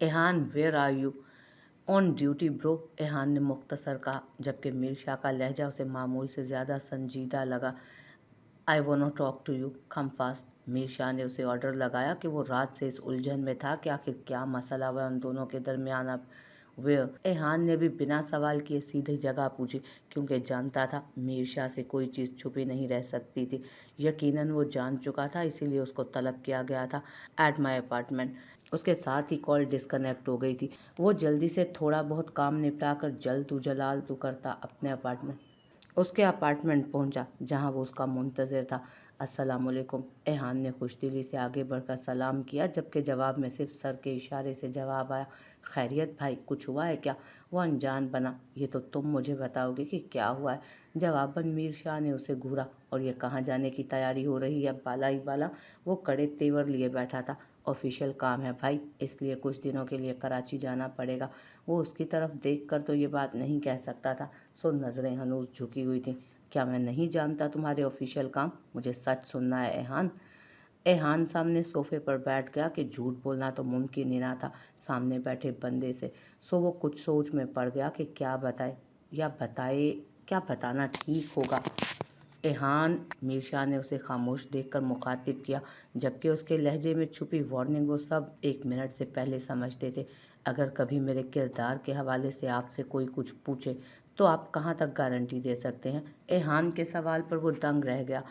Ehan where are you? On duty bro, Ehan ने मुख्तसर कहा, जबकि मीर शाह का लहजा उसे मामूल से ज़्यादा संजीदा लगा। I want talk to you, come fast. Mir Shah ने उसे ऑर्डर लगाया कि वो रात से इस उलझन में था कि आखिर क्या मसला हुआ उन दोनों के दरमियान। अब वेयर? एहान ने भी बिना सवाल किए सीधी जगह पूछी, क्योंकि जानता था मीर शाह से कोई चीज़ छुपी नहीं रह सकती थी। यकीनन वो जान चुका था, इसीलिए उसको तलब किया गया था। At my apartment. उसके साथ ही कॉल डिस्कनेक्ट हो गई थी। वो जल्दी से थोड़ा बहुत काम निपटा कर जल्द तू जलाल तू करता अपने अपार्टमेंट उसके अपार्टमेंट पहुंचा, जहां वो उसका मुंतज़िर था। अस्सलामुअलैकुम। एहान ने खुशदिली से आगे बढ़कर सलाम किया, जबकि जवाब में सिर्फ सर के इशारे से जवाब आया। खैरियत भाई, कुछ हुआ है क्या? वो अनजान बना। ये तो तुम मुझे बताओगे कि क्या हुआ है। जवाबन मीर शाह ने उसे घूरा। और ये कहाँ जाने की तैयारी हो रही है? बाला ही बाला। वो कड़े तेवर लिए बैठा था। ऑफिशियल काम है भाई, इसलिए कुछ दिनों के लिए कराची जाना पड़ेगा। वो उसकी तरफ देखकर तो ये बात नहीं कह सकता था, सो नज़रें हनूज झुकी हुई थीं। क्या मैं नहीं जानता तुम्हारे ऑफिशियल काम? मुझे सच सुनना है एहान। एहान सामने सोफे पर बैठ गया कि झूठ बोलना तो मुमकिन ही ना था सामने बैठे बंदे से। सो वो कुछ सोच में पड़ गया कि क्या बताए या बताए, क्या बताना ठीक होगा। एहान, मीर शाह ने उसे खामोश देखकर मुखातिब किया, जबकि उसके लहजे में छुपी वार्निंग वो सब 1 मिनट से पहले समझते थे। अगर कभी मेरे किरदार के हवाले से आपसे कोई कुछ पूछे तो आप कहाँ तक गारंटी दे सकते हैं? एहान के सवाल पर वो दंग रह गया।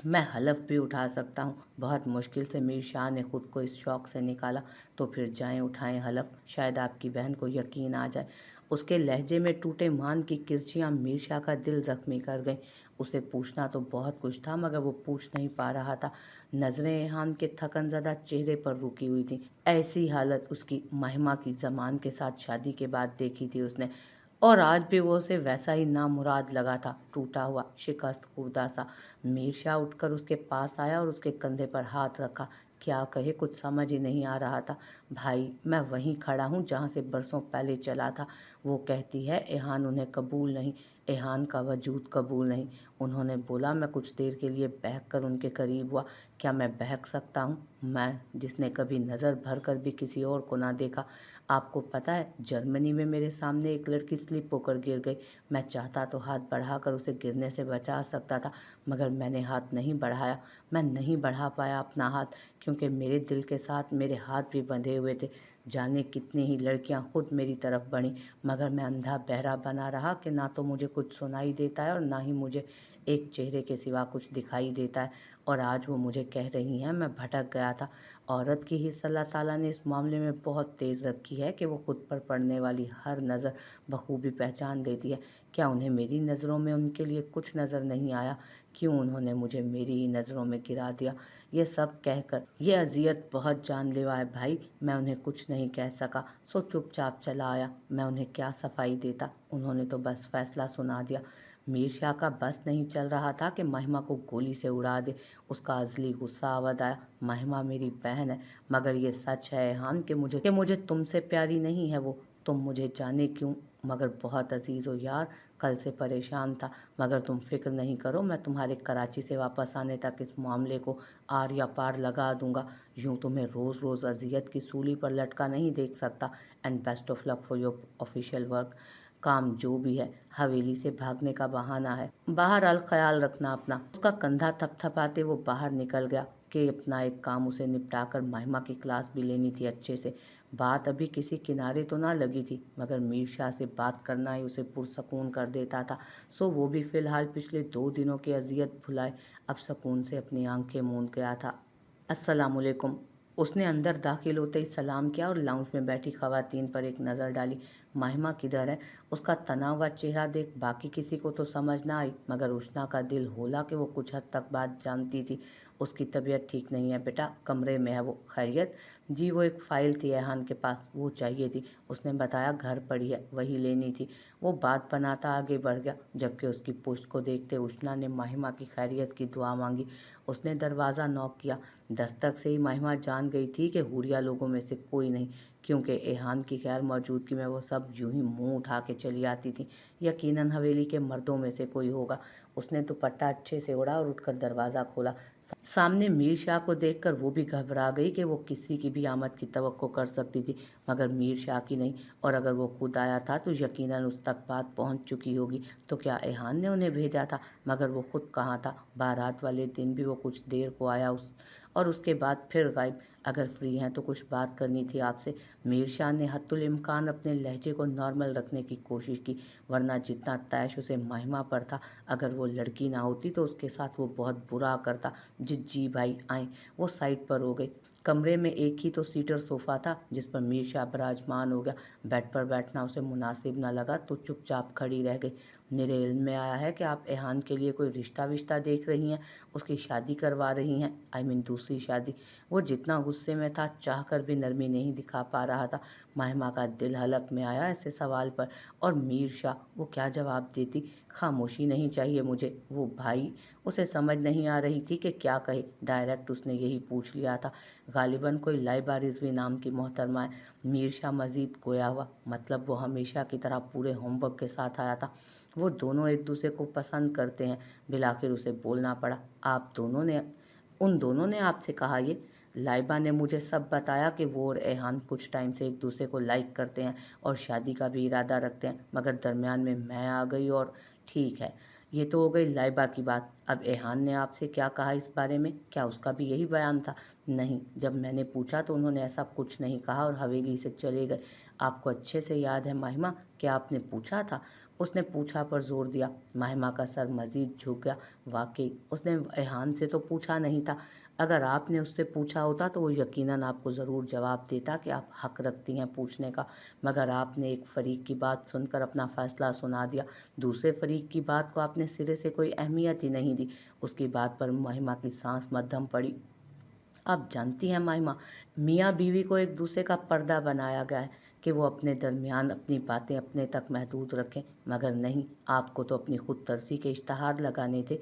मैं हलफ भी उठा सकता हूँ। बहुत मुश्किल से मीर शाह ने खुद को इस शौक से निकाला। तो फिर जाएं उठाएं हलफ, शायद आपकी बहन को यकीन आ जाए। उसके लहजे में टूटे मान की किरचियाँ मीर शाह का दिल जख्मी कर गईं। उसे पूछना तो बहुत कुछ था, मगर वो पूछ नहीं पा रहा था। नजरें एहान के थकनज़दा चेहरे पर रुकी हुई थी। ऐसी हालत उसकी महिमा की जमान के साथ शादी के बाद देखी थी उसने, और आज भी वो उसे वैसा ही नामुराद लगा था, टूटा हुआ, शिकस्त खुर्दा सा। मीर शाह उठकर उसके पास आया और उसके कंधे पर हाथ रखा। क्या कहे, कुछ समझ ही नहीं आ रहा था। भाई, मैं वहीं खड़ा हूँ जहाँ से बरसों पहले चला था। वो कहती है एहान उन्हें कबूल नहीं, एहान का वजूद कबूल नहीं। उन्होंने बोला। मैं कुछ देर के लिए बहक कर उनके करीब हुआ। क्या मैं बहक सकता हूँ? मैं, जिसने कभी नज़र भर कर भी किसी और को ना देखा। आपको पता है, जर्मनी में मेरे सामने एक लड़की स्लिप होकर गिर गई। मैं चाहता तो हाथ बढ़ाकर उसे गिरने से बचा सकता था, मगर मैंने हाथ नहीं बढ़ाया। मैं नहीं बढ़ा पाया अपना हाथ, क्योंकि मेरे दिल के साथ मेरे हाथ भी बंधे हुए थे। जाने कितनी ही लड़कियां खुद मेरी तरफ बढ़ीं, मगर मैं अंधा बहरा बना रहा कि ना तो मुझे कुछ सुनाई देता है और ना ही मुझे एक चेहरे के सिवा कुछ दिखाई देता है। और आज वो मुझे कह रही हैं मैं भटक गया था। औरत की हिस्स अल्लाह ताला ने इस मामले में बहुत तेज़ रखी है कि वो खुद पर पड़ने वाली हर नज़र बखूबी पहचान लेती है। क्या उन्हें मेरी नज़रों में उनके लिए कुछ नज़र नहीं आया? क्यों उन्होंने मुझे मेरी ही नज़रों में गिरा दिया? ये सब कहकर, ये अजियत बहुत जानलेवा है भाई। मैं उन्हें कुछ नहीं कह सका, सो चुपचाप चला आया। मैं उन्हें क्या सफाई देता, उन्होंने तो बस फैसला सुना दिया। मीर शाह का बस नहीं चल रहा था कि महिमा को गोली से उड़ा दे। उसका अज़ली गुस्सा आवद आया। महिमा मेरी बहन है, मगर ये सच है एहान कि मुझे तुमसे प्यारी नहीं है वो। तुम मुझे जाने क्यों, मगर बहुत अजीज़ हो यार। कल से परेशान था, मगर तुम फिक्र नहीं करो, मैं तुम्हारे कराची से वापस आने तक इस मामले को आर या पार लगा दूंगा। यूं तुम्हें रोज़ रोज़ अजियत की सूली पर लटका नहीं देख सकता। And best of luck for your official work. काम जो भी है, हवेली से भागने का बहाना है। बहरहाल ख्याल रखना अपना। उसका कंधा थपथपाते वो बाहर निकल गया कि अपना एक काम उसे निपटाकर महिमा की क्लास भी लेनी थी अच्छे से। बात अभी किसी किनारे तो ना लगी थी, मगर मीर शाह से बात करना ही उसे पुरसकून कर देता था। सो वो भी फिलहाल पिछले 2 दिनों की अजियत भुलाए अब सुकून से अपनी आंखें मूंद गया था। अस्सलामुअलैकुम। उसने अंदर दाखिल होते ही सलाम किया और लाउंज में बैठी खवातीन पर एक नज़र डाली। महिमा किधर है? उसका तना हुआ चेहरा देख बाकी किसी को तो समझ ना आई, मगर उष्णा का दिल होला कि वो कुछ हद तक बात जानती थी। उसकी तबीयत ठीक नहीं है बेटा, कमरे में है वो। खैरियत? जी, वो एक फ़ाइल थी एहान के पास, वो चाहिए थी। उसने बताया घर पड़ी है, वही लेनी थी। वो बात बनाता आगे बढ़ गया, जबकि उसकी पुश्त को देखते उष्णा ने महिमा की खैरियत की दुआ मांगी। उसने दरवाज़ा नॉक किया। दस्तक से ही महिमा जान गई थी कि हुरिया लोगों में से कोई नहीं, क्योंकि एहान की गैर मौजूदगी में वो सब यूं ही मुंह उठा के चली आती थी। यकीनन हवेली के मर्दों में से कोई होगा। उसने दुपट्टा अच्छे से ओढ़ा और उठकर दरवाज़ा खोला। सामने मीर शाह को देखकर वो भी घबरा गई कि वो किसी की भी आमद की तवक्को कर सकती थी, मगर मीर शाह की नहीं। और अगर वो खुद आया था तो यकीनन उस तक बात पहुंच चुकी होगी। तो क्या एहान ने उन्हें भेजा था? मगर वो खुद कहाँ था? बारात वाले दिन भी वो कुछ देर को आया और उसके बाद फिर गायब। अगर फ्री हैं तो कुछ बात करनी थी आपसे। मीर शाह ने हत्तुल इम्कान अपने लहजे को नॉर्मल रखने की कोशिश की, वरना जितना तैश उसे महिमा पर था, अगर वो लड़की ना होती तो उसके साथ वो बहुत बुरा करता। जी भाई आए। वो साइड पर हो गई। कमरे में एक ही तो सीटर सोफा था जिस पर मीर शाह विराजमान हो गया। बेड पर बैठना उसे मुनासिब न लगा तो चुपचाप खड़ी रह गई। मेरे इल्म में आया है कि आप एहान के लिए कोई रिश्ता विश्ता देख रही हैं, उसकी शादी करवा रही हैं। आई मीन दूसरी शादी। वो जितना गुस्से में था चाह कर भी नरमी नहीं दिखा पा रहा था। महिमा का दिल हलक में आया ऐसे सवाल पर। और मीर शाह वो क्या जवाब देती? खामोशी नहीं चाहिए मुझे। वो भाई, उसे समझ नहीं आ रही थी कि क्या कहे। डायरेक्ट उसने यही पूछ लिया था। गालिबन कोई लाइबा रिजवी नाम की मोहतरमा है। मीर शाह मजीद गोया हुआ। मतलब वो हमेशा की तरह पूरे होमवर्क के साथ आया था। वो दोनों एक दूसरे को पसंद करते हैं। बिलाखिर उसे बोलना पड़ा। उन दोनों ने आपसे कहा ये? लाइबा ने मुझे सब बताया कि वो और एहान कुछ टाइम से एक दूसरे को लाइक करते हैं और शादी का भी इरादा रखते हैं, मगर दरमियान में मैं आ गई और ठीक है। ये तो हो गई लाइबा की बात। अब एहान ने आपसे क्या कहा इस बारे में? क्या उसका भी यही बयान था? नहीं, जब मैंने पूछा तो उन्होंने ऐसा कुछ नहीं कहा और हवेली से चले गए। आपको अच्छे से याद है महिमा कि आपने पूछा था? उसने पूछा पर जोर दिया। महिमा का सर मजीद झुक गया। वाकई उसने एहान से तो पूछा नहीं था। अगर आपने उससे पूछा होता तो वो यकीनन आपको ज़रूर जवाब देता कि आप हक रखती हैं पूछने का, मगर आपने एक फ़रीक की बात सुनकर अपना फ़ैसला सुना दिया। दूसरे फ़रीक की बात को आपने सिरे से कोई अहमियत ही नहीं दी। उसकी बात पर महिमा की सांस मद्धम पड़ी। आप जानती हैं महिमा, मियाँ बीवी को एक दूसरे का पर्दा बनाया गया है कि वो अपने दरमियान अपनी बातें अपने तक महदूद रखें, मगर नहीं, आपको तो अपनी खुद तरसी के इश्तहार लगाने थे।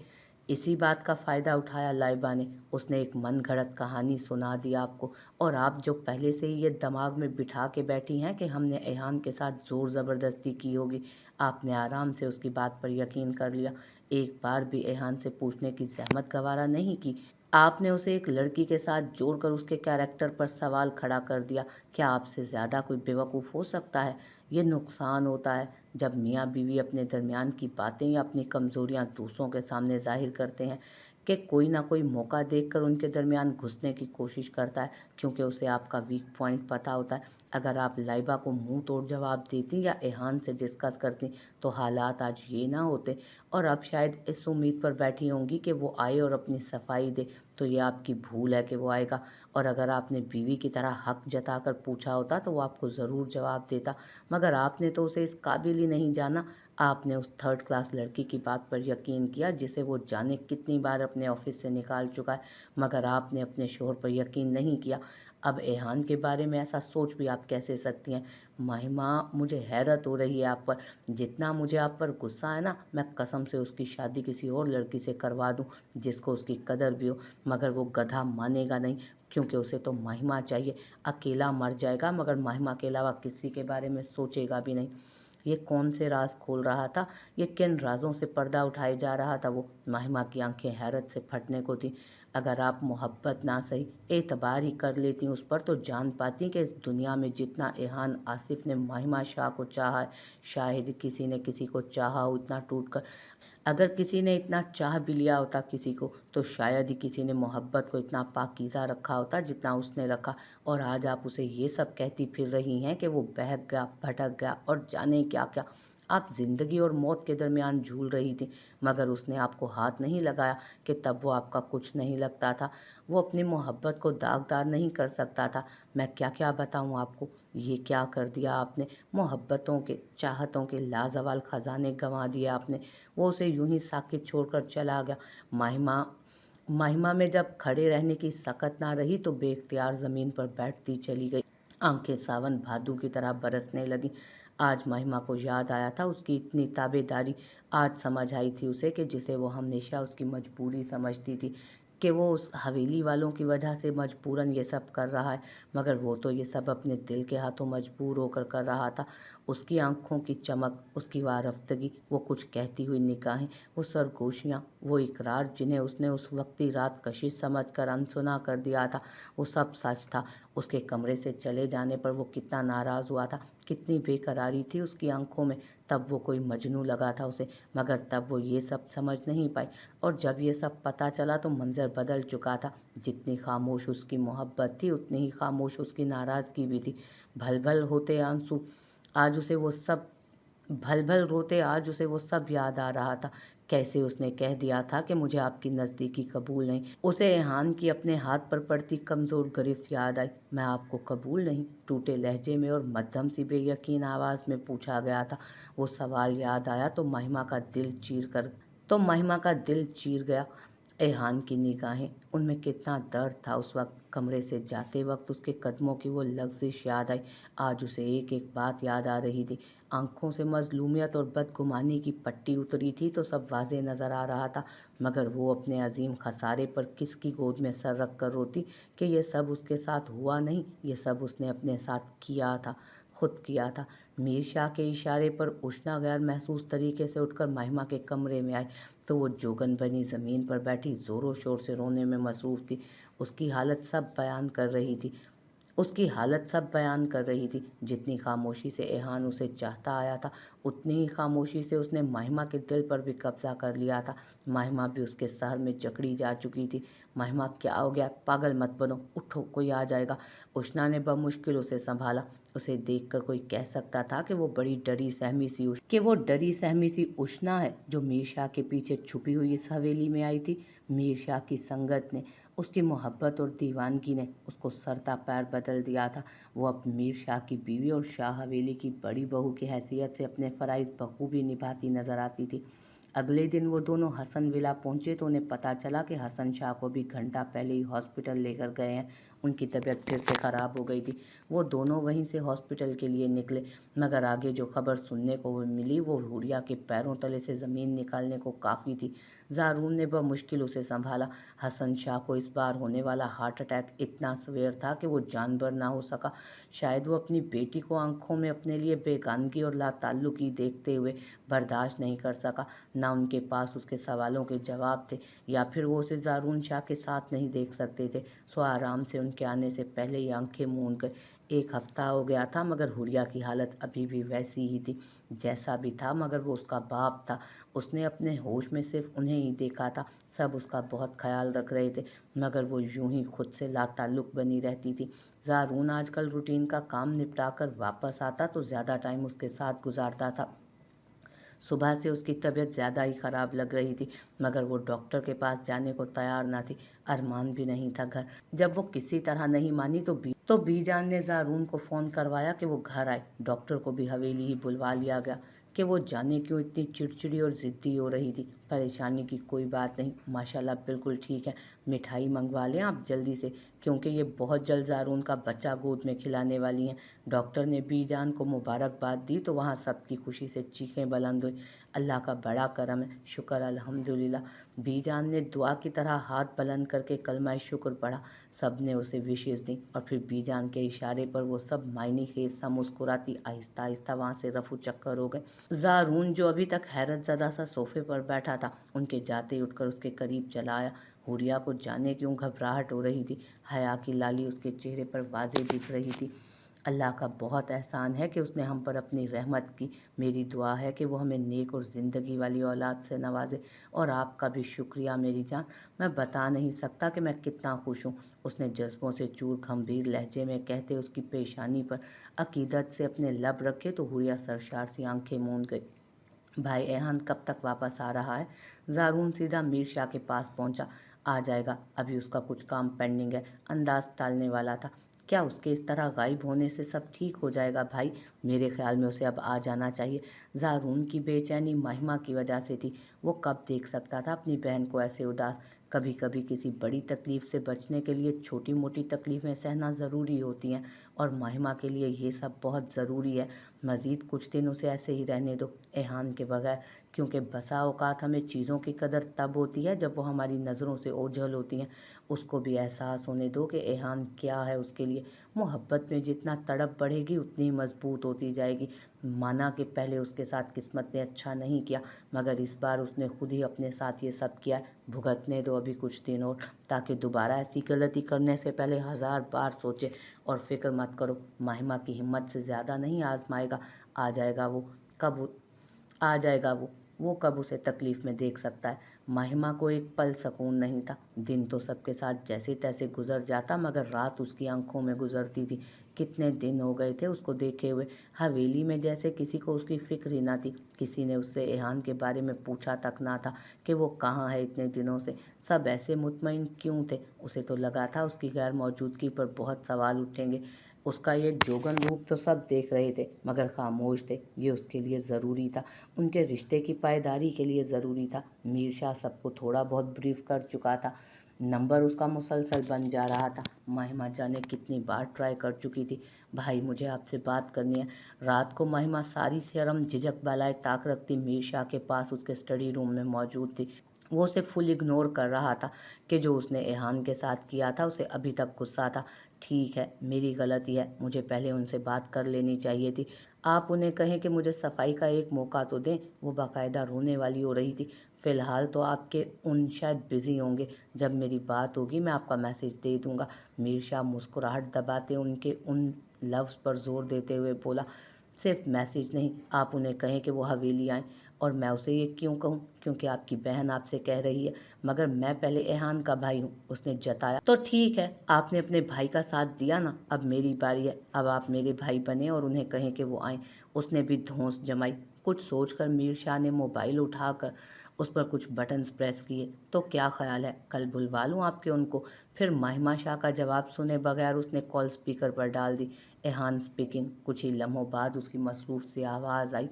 इसी बात का फ़ायदा उठाया लाइबा ने। उसने एक मन घड़त कहानी सुना दी आपको, और आप जो पहले से ही ये दिमाग में बिठा के बैठी हैं कि हमने एहान के साथ ज़ोर ज़बरदस्ती की होगी, आपने आराम से उसकी बात पर यकीन कर लिया। एक बार भी एहान से पूछने की जहमत गवारा नहीं की। आपने उसे एक लड़की के साथ जोड़कर उसके कैरेक्टर पर सवाल खड़ा कर दिया। क्या आपसे ज़्यादा कोई बेवकूफ़ हो सकता है? ये नुकसान होता है जब मियाँ बीवी अपने दरमियान की बातें या अपनी कमज़ोरियाँ दूसरों के सामने ज़ाहिर करते हैं, कि कोई ना कोई मौका देखकर उनके दरमियान घुसने की कोशिश करता है, क्योंकि उसे आपका वीक पॉइंट पता होता है। अगर आप लाइबा को मुंह तोड़ जवाब देती या एहान से डिस्कस करती तो हालात आज ये ना होते। और अब शायद इस उम्मीद पर बैठी होंगी कि वो आए और अपनी सफाई दे, तो ये आपकी भूल है कि वो आएगा। और अगर आपने बीवी की तरह हक जताकर पूछा होता तो वो आपको ज़रूर जवाब देता, मगर आपने तो उसे इस काबिल ही नहीं जाना। आपने उस थर्ड क्लास लड़की की बात पर यकीन किया जिसे वो जाने कितनी बार अपने ऑफिस से निकाल चुका है, मगर आपने अपने शोहर पर यकीन नहीं किया। अब एहान के बारे में ऐसा सोच भी आप कैसे सकती हैं? महिमा, मुझे हैरत हो रही है आप पर। जितना मुझे आप पर गुस्सा है ना, मैं कसम से उसकी शादी किसी और लड़की से करवा दूं जिसको उसकी कदर भी हो, मगर वो गधा मानेगा नहीं, क्योंकि उसे तो महिमा चाहिए। अकेला मर जाएगा मगर महिमा के अलावा किसी के बारे में सोचेगा भी नहीं। ये कौन से राज खोल रहा था? ये किन राजों से पर्दा उठाए जा रहा था वो? महिमा की आंखें हैरत से फटने को थी। अगर आप मोहब्बत ना सही एतबार ही कर लेती उस पर तो जान पाती कि इस दुनिया में जितना एहान आसिफ ने महिमा शाह को चाहा है, शायद किसी ने किसी को चाहा हो इतना टूट कर। अगर किसी ने इतना चाह भी लिया होता किसी को, तो शायद ही किसी ने मोहब्बत को इतना पाकीज़ा रखा होता जितना उसने रखा। और आज आप उसे ये सब कहती फिर रही हैं कि वो बहक गया, भटक गया और जाने क्या क्या। आप ज़िंदगी और मौत के दरमियान झूल रही थी, मगर उसने आपको हाथ नहीं लगाया कि तब वो आपका कुछ नहीं लगता था। वो अपनी मोहब्बत को दागदार नहीं कर सकता था। मैं क्या क्या बताऊँ आपको। ये क्या कर दिया आपने? मोहब्बतों के, चाहतों के लाजवाल ख़जाने गंवा दिए आपने। वो उसे यूं ही साकित छोड़कर चला गया। महिमा महिमा में जब खड़े रहने की सकत ना रही तो बेख्तियार ज़मीन पर बैठती चली गई। आंखें सावन भादु की तरह बरसने लगी। आज महिमा को याद आया था उसकी इतनी ताबेदारी। आज समझ आई थी उसे कि जिसे वो हमेशा उसकी मजबूरी समझती थी, कि वो उस हवेली वालों की वजह से मजबूरन ये सब कर रहा है, मगर वो तो ये सब अपने दिल के हाथों मजबूर होकर कर रहा था। उसकी आंखों की चमक, उसकी वारफ्तगी, वो कुछ कहती हुई निगाहें, वो सरगोशियाँ, वो इकरार जिन्हें उसने उस वक्ती रात कशिश समझकर अनसुना कर दिया था, वो सब सच था। उसके कमरे से चले जाने पर वो कितना नाराज़ हुआ था, कितनी बेकरारी थी उसकी आंखों में। तब वो कोई मजनू लगा था उसे, मगर तब वो ये सब समझ नहीं पाई। और जब ये सब पता चला तो मंजर बदल चुका था। जितनी खामोश उसकी मोहब्बत थी, उतनी ही खामोश उसकी नाराज़गी भी थी। भल भल होते आंसू आज उसे वो सब भल भल रोते आज उसे वो सब याद आ रहा था। कैसे उसने कह दिया था कि मुझे आपकी नज़दीकी कबूल नहीं। उसे एहान की अपने हाथ पर पड़ती कमज़ोर गिरफ्त याद आई। मैं आपको कबूल नहीं, टूटे लहजे में और मध्यम सी बेयकीन आवाज़ में पूछा गया था। वो सवाल याद आया तो महिमा का दिल चीर गया। एहान की निगाहें, उनमें कितना दर्द था उस वक्त। कमरे से जाते वक्त उसके कदमों की वो लग़ज़िश याद आई। आज उसे एक एक बात याद आ रही थी। आंखों से मज़लूमियत और बदगुमानी की पट्टी उतरी थी तो सब वाज़ेह नज़र आ रहा था, मगर वो अपने अजीम खसारे पर किसकी गोद में सर रख कर रोती कि ये सब उसके साथ हुआ नहीं, ये सब उसने अपने साथ किया था, खुद किया था। मीर शाह के इशारे पर उष्णा गैर महसूस तरीके से उठकर महिमा के कमरे में आई तो वो जोगन बनी ज़मीन पर बैठी ज़ोरों शोर से रोने में मसरूफ़ थी। उसकी हालत सब बयान कर रही थी उसकी हालत सब बयान कर रही थी। जितनी खामोशी से एहान उसे चाहता आया था, उतनी ही खामोशी से उसने महिमा के दिल पर भी कब्जा कर लिया था। महिमा भी उसके सर में जकड़ी जा चुकी थी। महिमा, क्या हो गया? पागल मत बनो, उठो, कोई आ जाएगा। उष्णा ने बमुश्किल उसे संभाला। उसे देखकर कोई कह सकता था कि वो डरी सहमी सी उष्णा है जो मीर शाह के पीछे छुपी हुई इस हवेली में आई थी। मीर शाह की संगत ने, उसकी मोहब्बत और दीवानगी ने उसको सरता पैर बदल दिया था। वो अब मीर शाह की बीवी और शाह हवेली की बड़ी बहू की हैसियत से अपने फ़राइज़ बखूबी निभाती नजर आती थी। अगले दिन वो दोनों हसन विला पहुंचे तो उन्हें पता चला कि हसन शाह को भी घंटा पहले ही हॉस्पिटल लेकर गए हैं। उनकी तबीयत फिर से ख़राब हो गई थी। वो दोनों वहीं से हॉस्पिटल के लिए निकले, मगर आगे जो खबर सुनने को मिली वो हुरिया के पैरों तले से ज़मीन निकालने को काफ़ी थी। ज़ारून ने बमुश्किल उसे संभाला। हसन शाह को इस बार होने वाला हार्ट अटैक इतना सवेर था कि वो जानबर ना हो सका। शायद वो अपनी बेटी को आंखों में अपने लिए बेगानगी और लाताल्लुकी देखते हुए बर्दाश्त नहीं कर सका। ना उनके पास उसके सवालों के जवाब थे, या फिर वो उसे ज़ारून शाह के साथ नहीं देख सकते थे। सो आराम से उनके आने से पहले ही आंखें मूंद गए। एक हफ्ता हो गया था मगर हुरिया की हालत अभी भी वैसी ही थी जैसा भी था, मगर वो उसका बाप था। उसने अपने होश में सिर्फ उन्हें ही देखा था। सब उसका बहुत ख्याल रख रहे थे, मगर वो यूं ही खुद से लाताल्लुक बनी रहती थी। ज़ारून आजकल रूटीन का काम निपटा कर वापस आता तो ज़्यादा टाइम उसके साथ गुजारता था। सुबह से उसकी तबीयत ज़्यादा ही ख़राब लग रही थी, मगर वो डॉक्टर के पास जाने को तैयार ना थी। अरमान भी नहीं था घर। जब वो किसी तरह नहीं मानी तो बीजान ने ज़ारून को फ़ोन करवाया कि वो घर आए। डॉक्टर को भी हवेली ही बुलवा लिया गया कि वो जाने क्यों इतनी चिड़चिड़ी और ज़िद्दी हो रही थी। परेशानी की कोई बात नहीं, माशाल्लाह बिल्कुल ठीक है। मिठाई मंगवा लें आप जल्दी से, क्योंकि ये बहुत जल्द ज़ारून का बच्चा गोद में खिलाने वाली हैं। डॉक्टर ने बीजान को मुबारकबाद दी तो वहाँ सबकी खुशी से चीखें बुलंद हुई। अल्लाह का बड़ा करम है, शुक्र अल्हम्दुलिल्लाह। बीजान ने दुआ की तरह हाथ बुलंद करके कलमा शुक्र पढ़ा। सब ने उसे विशेष दी और फिर बीजान के इशारे पर वो सब मायनी खेज सा मुस्कुराती आहिस्ता आहिस्ता वहाँ से रफू चक्कर हो गए। ज़ारून जो अभी तक हैरत ज़दा सा सोफे पर बैठा था, उनके जाते ही उठकर उसके करीब चला आया। हुरिया को जाने क्यों घबराहट हो रही थी। हया की लाली उसके चेहरे पर वाज़ेह दिख रही थी। अल्लाह का बहुत एहसान है कि उसने हम पर अपनी रहमत की। मेरी दुआ है कि वो हमें नेक और ज़िंदगी वाली औलाद से नवाजे। और आपका भी शुक्रिया मेरी जान, मैं बता नहीं सकता कि मैं कितना खुश हूँ। उसने जज्बों से चूर गंभीर लहजे में कहते उसकी पेशानी पर अकीदत से अपने लब रखे तो हुरिया सरशार सी आंखें मूंद गई। भाई एहान कब तक वापस आ रहा है? ज़ारून सीधा मीर शाह के पास पहुंचा। आ जाएगा, अभी उसका कुछ काम पेंडिंग है। अंदाज टालने वाला था। क्या उसके इस तरह गायब होने से सब ठीक हो जाएगा भाई? मेरे ख्याल में उसे अब आ जाना चाहिए। ज़ारून की बेचैनी महिमा की वजह से थी। वो कब देख सकता था अपनी बहन को ऐसे उदास। कभी कभी किसी बड़ी तकलीफ़ से बचने के लिए छोटी मोटी तकलीफ़ें सहना ज़रूरी होती हैं, और माहिमा के लिए ये सब बहुत ज़रूरी है। मज़ीद कुछ दिन उसे ऐसे ही रहने दो एहान के बगैर, क्योंकि बसा औकात हमें चीज़ों की कदर तब होती है जब वो हमारी नज़रों से ओझल होती हैं। उसको भी एहसास होने दो कि एहान क्या है उसके लिए। मोहब्बत में जितना तड़प बढ़ेगी उतनी ही मजबूत होती जाएगी। माना कि पहले उसके साथ किस्मत ने अच्छा नहीं किया, मगर इस बार उसने खुद ही अपने साथ ये सब किया है। भुगतने दो अभी कुछ दिन और, ताकि दोबारा ऐसी गलती करने से पहले 1000 बार सोचे। और फिक्र मत करो, माहिमा की हिम्मत से ज़्यादा नहीं आजमाएगा। आ जाएगा वो कब आ जाएगा वो कब उसे तकलीफ़ में देख सकता है। माहिमा को एक पल सकून नहीं था। दिन तो सबके साथ जैसे तैसे गुजर जाता, मगर रात उसकी आंखों में गुजरती थी। कितने दिन हो गए थे उसको देखे हुए। हवेली में जैसे किसी को उसकी फिक्र ही ना थी। किसी ने उससे एहान के बारे में पूछा तक ना था कि वो कहाँ है इतने दिनों से। सब ऐसे मुतमईन क्यों थे? उसे तो लगा था उसकी गैर मौजूदगी पर बहुत सवाल उठेंगे। उसका ये जोगन रूप तो सब देख रहे थे, मगर खामोश थे। ये उसके लिए ज़रूरी था, उनके रिश्ते की पायदारी के लिए ज़रूरी था। मीर शाह सबको थोड़ा बहुत ब्रीफ कर चुका था। नंबर उसका मुसलसल बन जा रहा था। महिमा जाने कितनी बार ट्राई कर चुकी थी, भाई मुझे आपसे बात करनी है। रात को महिमा सारी शर्म झिझक बलाए ताक रखती मीर शाह के पास उसके स्टडी रूम में मौजूद थी। वो उसे फुल इग्नोर कर रहा था कि जो उसने एहान के साथ किया था उसे अभी तक गुस्सा था। ठीक है, मेरी गलती है, मुझे पहले उनसे बात कर लेनी चाहिए थी। आप उन्हें कहें कि मुझे सफाई का एक मौका तो दें। वो बाकायदा रोने वाली हो रही थी। फ़िलहाल तो आपके उन शायद बिज़ी होंगे, जब मेरी बात होगी मैं आपका मैसेज दे दूंगा। मीर शाह मुस्कुराहट दबाते उनके उन लफ्ज़ पर जोर देते हुए बोला, सिर्फ मैसेज नहीं, आप उन्हें कहें कि वो हवेली आएँ। और मैं उसे ये क्यों कहूँ? क्योंकि आपकी बहन आपसे कह रही है। मगर मैं पहले एहान का भाई हूँ, उसने जताया। तो ठीक है, आपने अपने भाई का साथ दिया ना, अब मेरी बारी है। अब आप मेरे भाई बने और उन्हें कहें कि वो आएँ। उसने भी धौंस जमाई। कुछ सोचकर मीर शाह ने मोबाइल उठाकर उस पर कुछ बटन्स प्रेस किए। तो क्या ख्याल है, कल बुलवा लूँ आपके उनको? फिर महिमा शाह का जवाब सुने बगैर उसने कॉल स्पीकर पर डाल दी। एहान स्पीकिंग। कुछ ही लम्हों बाद उसकी मसरूफ़ सी आवाज़ आई।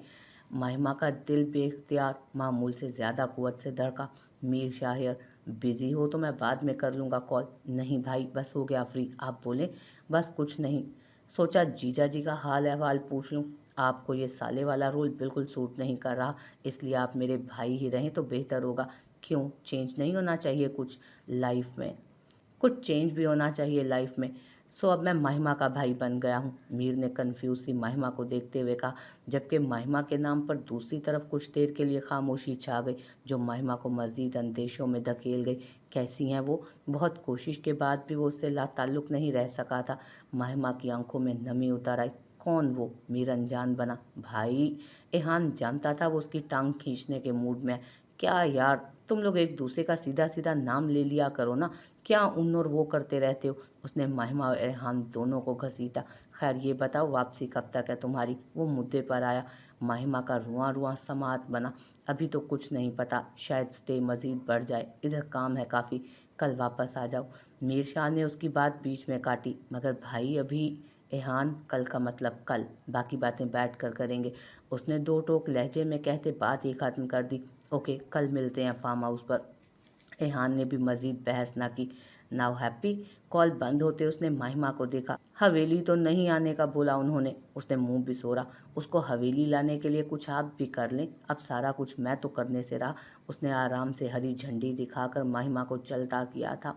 महिमा का दिल बेख्तियार मामूल से ज़्यादा कुव्वत से धड़का। मीर शाहिर, बिज़ी हो तो मैं बाद में कर लूँगा कॉल। नहीं भाई, बस हो गया फ्री, आप बोलें। बस कुछ नहीं, सोचा जीजा जी का हाल अहवाल पूछ लूँ। आपको ये साले वाला रोल बिल्कुल सूट नहीं कर रहा, इसलिए आप मेरे भाई ही रहें तो बेहतर होगा। क्यों, चेंज नहीं होना चाहिए कुछ लाइफ में? कुछ चेंज भी होना चाहिए लाइफ में। सो अब मैं महिमा का भाई बन गया हूँ, मीर ने कन्फ्यूज सी महिमा को देखते हुए कहा, जबकि महिमा के नाम पर दूसरी तरफ कुछ देर के लिए खामोशी छा गई, जो महिमा को मज़ीद अंदेशों में धकेल गई। कैसी हैं वो? बहुत कोशिश के बाद भी वो उससे लाताल्लुक़ नहीं रह सका था। महिमा की आंखों में नमी उतर आई। कौन वो? मीर अनजान बना। भाई, एहान जानता था वो उसकी टांग खींचने के मूड में है। क्या यार, तुम लोग एक दूसरे का सीधा सीधा नाम ले लिया करो ना, क्या उन और वो करते रहते हो? उसने महिमा और रेहान दोनों को घसीटा। खैर ये बताओ, वापसी कब तक है तुम्हारी? वो मुद्दे पर आया। महिमा का रुआं रुआं समात बना। अभी तो कुछ नहीं पता, शायद स्टे मज़ीद बढ़ जाए, इधर काम है काफ़ी, कल वापस आ जाओ। मीर शाह ने उसकी बात बीच में काटी। मगर भाई अभी। एहान, कल का मतलब कल, बाकी बातें बैठ कर करेंगे, उसने दो टोक लहजे में कहते बात ही ख़त्म कर दी। ओके, कल मिलते हैं फार्म हाउस पर। एहान ने भी मजीद बहस न की। Now happy? कॉल बंद होते उसने महिमा को देखा। हवेली तो नहीं आने का बोला उन्होंने। उसने मुंह बिसोरा। उसको हवेली लाने के लिए कुछ आप भी कर लें, अब सारा कुछ मैं तो करने से रहा। उसने आराम से हरी झंडी दिखाकर महिमा को चलता किया था।